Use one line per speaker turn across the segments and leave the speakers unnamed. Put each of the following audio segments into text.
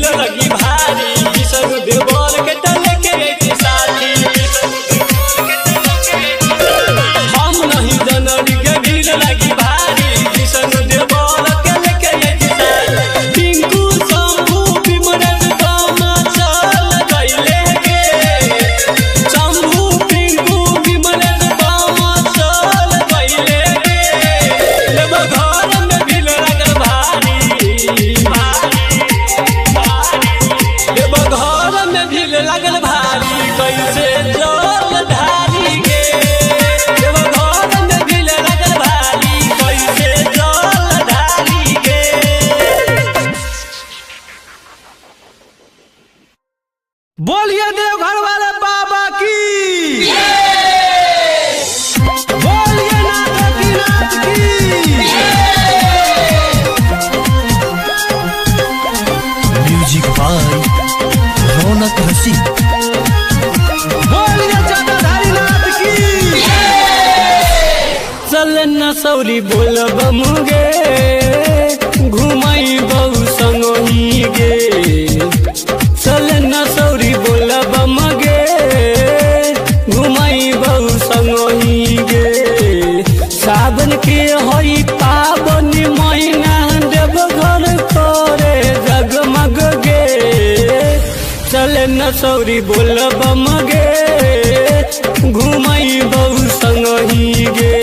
भीड़ लगी भारी सब देवर के टले के साथी हम नहीं जनरी के भीड़ लगी भारी सब देवर के लेके साथी पिंकू शंभू विमरन दामा चल गइले के शंभू पिंकू विमरन दामा चल गइले के लेब घर में भीड़ लगल भारी देव घर में भीड़ लगल भारी कैसे जल ढारी गे देव घर में भीड़ लगल भारी कैसे जल ढारी गे।
बोलिए देवघर वाले बाबा की बोलिए नाथ की नाथ की।
म्यूजिक बाय रौनक रसिक।
बोलिए जटाधारी नाथ की।
चल न सौरी बोल बमुगे घुमाई बहु संगही गे चल न सौरी बोल बमगे घुमाई बहु संगही गे सावन के हई पावन महीना देव घर करे जगमग गे चल न सौरी बोल बमगे घुमाई बहु संगही गे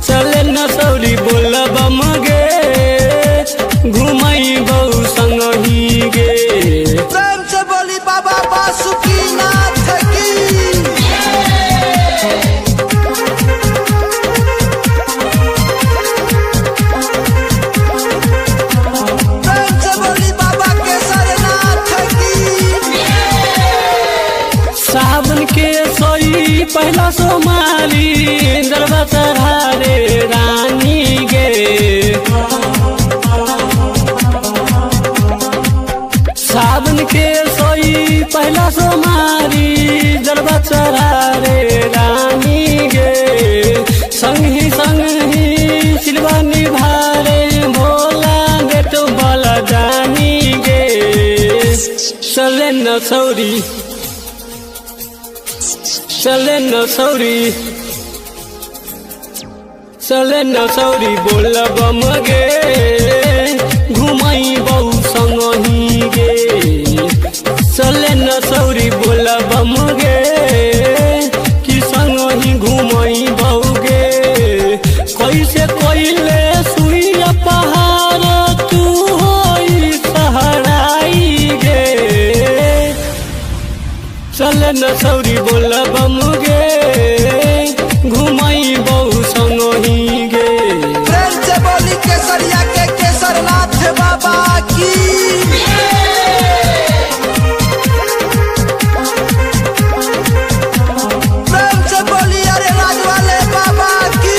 चल न सौरी बोल बमगे घुमाई बहु संगही गे।
प्रेम से बोली बाबा बासुकीनाथ की। प्रेम से बोली बाबा केसरनाथ की।
सावन के सोई पहला सोमारी दरबा चढ़ारे रानी गे सावन के सोई पहला सोमारी दरबा चढ़ारे रानी गे संगी सिलवा निभारे भोला बेटो बला जानी गे चले न सौरी चले न सौरी चले न सौरी बोल बमगे घुमाई बहु संगही गे चले न सौरी बोल बमगे कि संगही घुमाई बहु गे कैसे कोइले सुइया पहाड़ तू होई सहराई गे चल न सौरी बोल बमुगे घुमाई बहु संगही गे।
प्रेम से बोली केसरिया के केसरनाथ बाबा की। प्रेम से बोली अरे राज वाले बाबा की।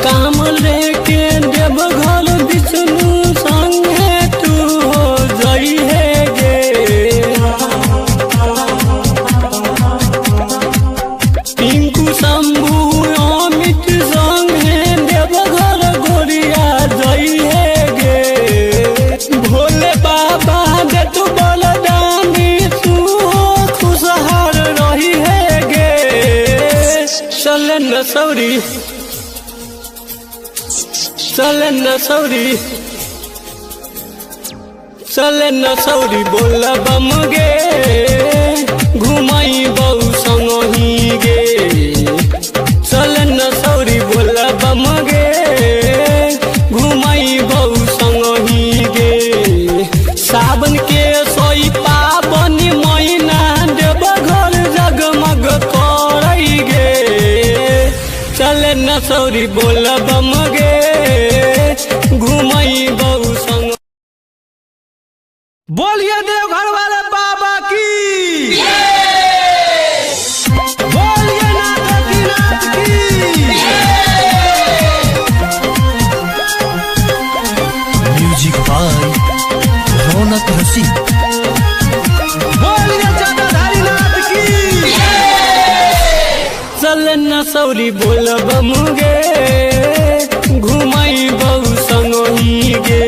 काम लेके देव घर विष्णु संगे तू हो जई है गे पिंकू शंभू अमित संगे देव घर गोरिया जई है गे भोले बाबा दे तू बलदानी तू खुशहाल रही है गे चल न सौरी चल न सौरी चल न सौरी बोल बमगे घुमाई बहु संगही गे चल न सौरी बोल बमगे घुमाई बहु संगही गे सावन के सोई पावन महीना देव घर जगमग करई गे चल न सौरी बोल बमगे घुमाई बहु संग।
बोलिए देवघर वाले बाबा की बोलिए नाथ की नाथ की।
म्यूजिक बाय रौनक रसिक।
बोलिए जटाधारी नाथ की।
चल न सौरी बोल बमुगे घुमाई बहु संगही गे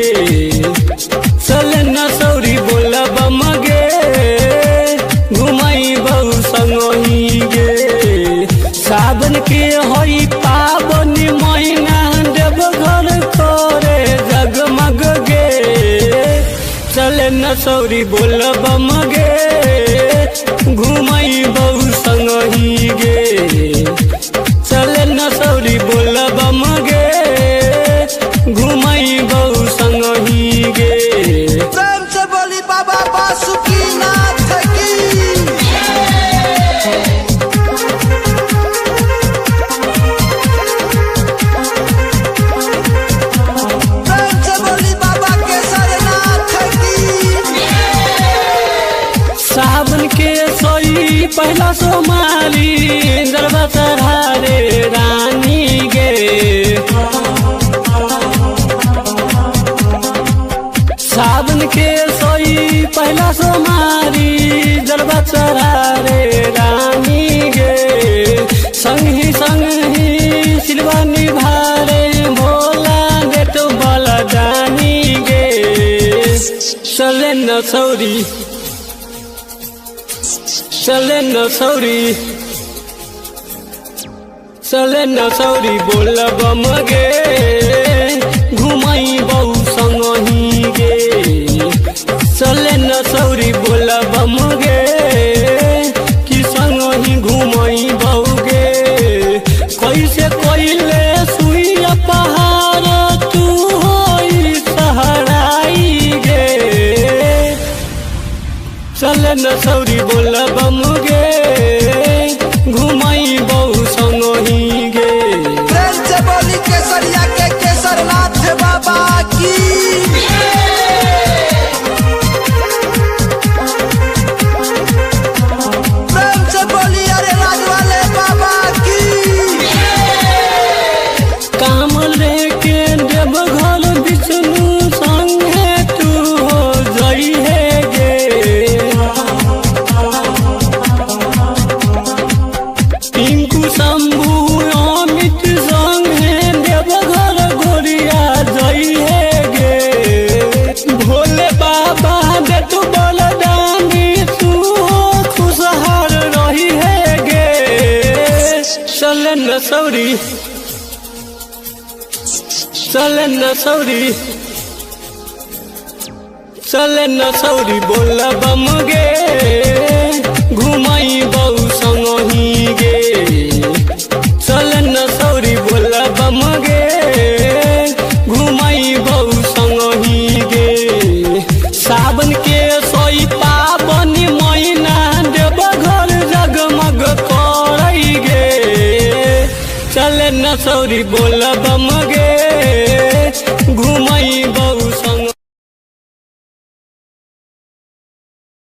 नसौरी बोल बम गे घुमई बहु संग ही गे चले नसौरी बोल बम गे घुमई बहु संग ही गे।
प्रेम से बोली बाबा बासुकीनाथ की। प्रेम से बोली बाबा केसरनाथ की।
सावन के सोई पहला सोमारी दरबा चढ़ारे रानी गे सावन के सोई पहला सोमारी दरबा चढ़ारे रानी गे संग ही सिलवा निभारे भोला देत बलदानी गे चले नसौरी चले नसौरी बोल बम गे घुमई बहु संग ही गे चले नसौरी बोल बम गे कि संग ही घुमई बहु गे कैसे कोइले सुइया पहाड़ तू होई सहराई गे चले नसौरी बोल बम गे घुमई बहु संग ही गे।
प्रेम से बोली केसरिया के केसरनाथ बाबा की। प्रेम से बोली अरे राज वाले बाबा की।
काम लेके देवघर विष्णु संगे तू हो जई है गे पिंकू शंभू अमित संगे देवघर गोरिया जई है गे भोले बाबा दे तू बलदानी तू खुशहाल रही है गे चले नसौरी चले नसौरी बोल बम गे घुमई बहु संग ही गे चले नसौरी बोल बम गे घुमई बहु संग ही गे सावन के सोई पाबनी महीना देवघर जगमग करई गे चले नसौरी बोल बम गे घुमई